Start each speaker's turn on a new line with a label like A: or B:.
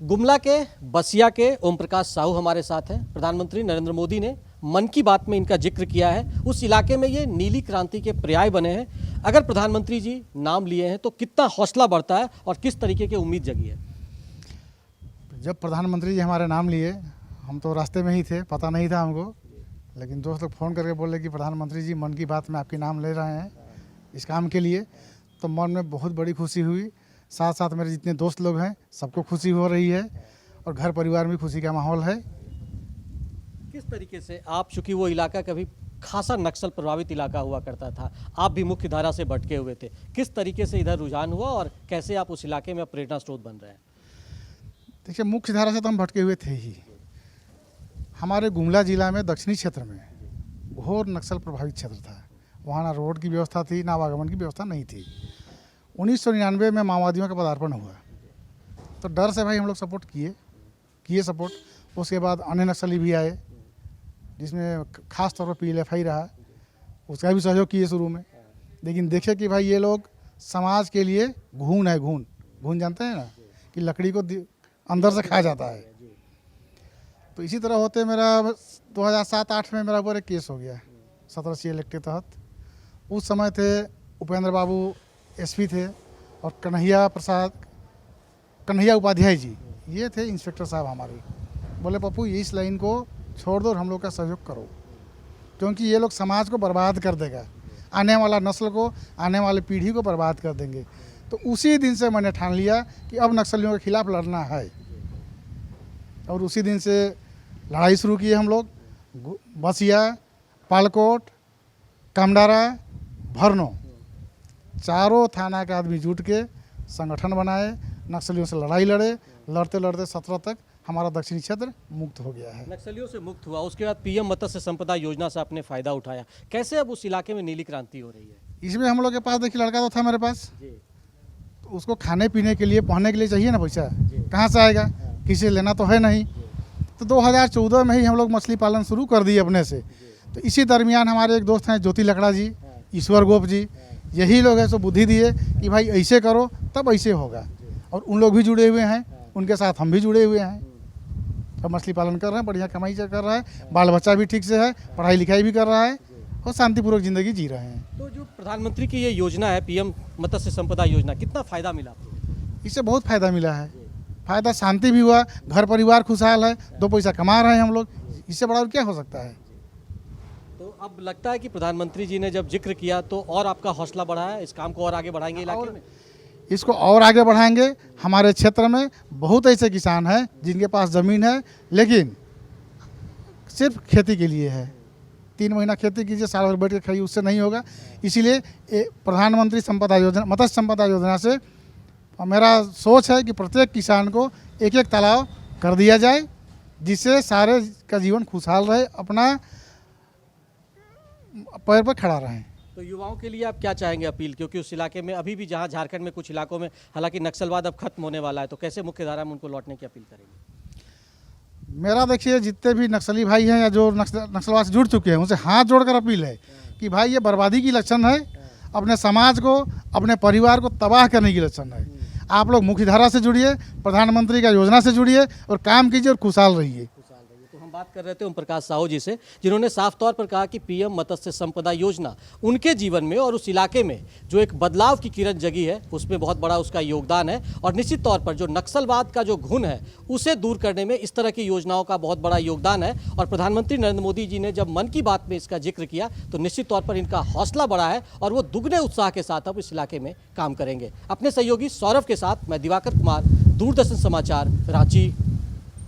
A: गुमला के बसिया के ओम प्रकाश साहू हमारे साथ हैं। प्रधानमंत्री नरेंद्र मोदी ने मन की बात में इनका जिक्र किया है। उस इलाके में ये नीली क्रांति के पर्याय बने हैं। अगर प्रधानमंत्री जी नाम लिए हैं तो कितना हौसला बढ़ता है और किस तरीके की उम्मीद जगी है?
B: जब प्रधानमंत्री जी हमारे नाम लिए, हम तो रास्ते में ही थे, पता नहीं था हमको, लेकिन दोस्त लोग फ़ोन करके बोले कि प्रधानमंत्री जी मन की बात में आपके नाम ले रहे हैं इस काम के लिए, तो मन में बहुत बड़ी खुशी हुई। साथ साथ मेरे जितने दोस्त लोग हैं सबको खुशी हो रही है और घर परिवार में खुशी का माहौल है।
A: किस तरीके से आप, चूंकि वो इलाका कभी खासा नक्सल प्रभावित इलाका हुआ करता था, आप भी मुख्य धारा से भटके हुए थे, किस तरीके से इधर रुझान हुआ और कैसे आप उस इलाके में प्रेरणा स्रोत बन रहे हैं?
B: देखिए, मुख्य धारा से तो हम भटके हुए थे ही। हमारे गुमला जिला में दक्षिणी क्षेत्र में घोर नक्सल प्रभावित क्षेत्र था। वहाँ ना रोड की व्यवस्था थी, ना आवागमन की व्यवस्था नहीं थी। 1999 में माओवादियों का पदार्पण हुआ, तो डर से भाई हम लोग सपोर्ट किए सपोर्ट। उसके बाद अन्य नक्सली भी आए, जिसमें खास तौर पर PLFI रहा, उसका भी सहयोग किए शुरू में। लेकिन देखे कि भाई ये लोग समाज के लिए घून है, घून जानते हैं ना, कि लकड़ी को अंदर से खा जाता है। तो इसी तरह होते मेरा 2007-8 में मेरा ऊपर एक केस हो गया 17C एक्ट के तहत। उस समय थे उपेंद्र बाबू SP थे और कन्हैया उपाध्याय जी, ये थे इंस्पेक्टर साहब हमारे। बोले पप्पू इस लाइन को छोड़ दो और हम लोग का सहयोग करो, क्योंकि ये लोग समाज को बर्बाद कर देगा, आने वाला नस्ल को, आने वाली पीढ़ी को बर्बाद कर देंगे। तो उसी दिन से मैंने ठान लिया कि अब नक्सलियों के खिलाफ लड़ना है, और उसी दिन से लड़ाई शुरू की हम लोग। बसिया, पालकोट, कामडारा, भरनो, चारों थाना के आदमी जुट के संगठन बनाए, नक्सलियों से लड़ाई लड़े। लड़ते लड़ते 17 तक हमारा दक्षिणी क्षेत्र मुक्त हो गया है।
A: नक्सलियों से मुक्त हुआ, उसके बाद PM मत्स्य संपदा योजना से आपने फायदा उठाया। कैसे अब उस इलाके में नीली क्रांति हो रही है?
B: इसमें हम लोग के पास देखिए, लड़का तो था मेरे पास, तो उसको खाने पीने के लिए, पहनने के लिए चाहिए ना पैसा, कहाँ से आएगा? किसी से लेना तो है नहीं। तो 2014 में ही हम लोग मछली पालन शुरू कर दिए अपने से। तो इसी दरमियान हमारे एक दोस्त हैं ज्योति लकड़ा जी, ईश्वर गोप जी, यही लोग हैं सो बुद्धि दिए कि भाई ऐसे करो तब ऐसे होगा, और उन लोग भी जुड़े हुए हैं, उनके साथ हम भी जुड़े हुए हैं। अब मछली पालन कर रहे हैं, बढ़िया कमाई कर रहा है, बाल बच्चा भी ठीक से है, पढ़ाई लिखाई भी कर रहा है और शांतिपूर्वक ज़िंदगी जी रहे हैं।
A: तो जो प्रधानमंत्री की ये योजना है PM मत्स्य संपदा योजना, कितना फ़ायदा मिला आपको?
B: इससे बहुत फ़ायदा मिला है। फ़ायदा शांति भी हुआ, घर परिवार खुशहाल है, 2 पैसा कमा रहे हैं हम लोग, इससे बड़ा और क्या हो सकता है?
A: तो अब लगता है कि प्रधानमंत्री जी ने जब जिक्र किया तो और आपका हौसला बढ़ा है, इस काम को और आगे बढ़ाएंगे इलाके में?
B: इसको और आगे बढ़ाएंगे। हमारे क्षेत्र में बहुत ऐसे किसान हैं जिनके पास ज़मीन है, लेकिन सिर्फ खेती के लिए है। 3 महीना खेती कीजिए, साल भर बैठ के खाइए, उससे नहीं होगा। इसीलिए प्रधानमंत्री संपदा योजना, मत्स्य संपदा योजना से मेरा सोच है कि प्रत्येक किसान को एक तालाब कर दिया जाए, जिससे सारे का जीवन खुशहाल रहे, अपना पैर पर खड़ा रहे।
A: तो युवाओं के लिए आप क्या चाहेंगे अपील, क्योंकि उस इलाके में अभी भी, जहां झारखंड में कुछ इलाकों में हालांकि नक्सलवाद अब खत्म होने वाला है, तो कैसे मुख्य धारा में उनको लौटने की अपील करेंगे?
B: मेरा देखिए, जितने भी नक्सली भाई हैं या जो नक्सलवाद से जुड़ चुके हैं, उनसे हाथ जोड़कर अपील है कि भाई ये बर्बादी की लक्षण है, अपने समाज को, अपने परिवार को तबाह करने की लक्षण है। आप लोग मुख्य धारा से जुड़िए, प्रधानमंत्री का योजना से जुड़िए और काम कीजिए और खुशहाल रहिए।
A: तो हम बात कर रहे थे ओम प्रकाश साहू जी से, जिन्होंने साफ तौर पर कहा कि PM मत्स्य संपदा योजना उनके जीवन में और उस इलाके में जो एक बदलाव की किरण जगी है, उसमें बहुत बड़ा उसका योगदान है। और निश्चित तौर पर जो नक्सलवाद का जो घुन है उसे दूर करने में इस तरह की योजनाओं का बहुत बड़ा योगदान है। और प्रधानमंत्री नरेंद्र मोदी जी ने जब मन की बात में इसका जिक्र किया तो निश्चित तौर पर इनका हौसला बढ़ा है और वो दुगने उत्साह के साथ अब इस इलाके में काम करेंगे। अपने सहयोगी सौरभ के साथ मैं दिवाकर कुमार, दूरदर्शन समाचार, रांची।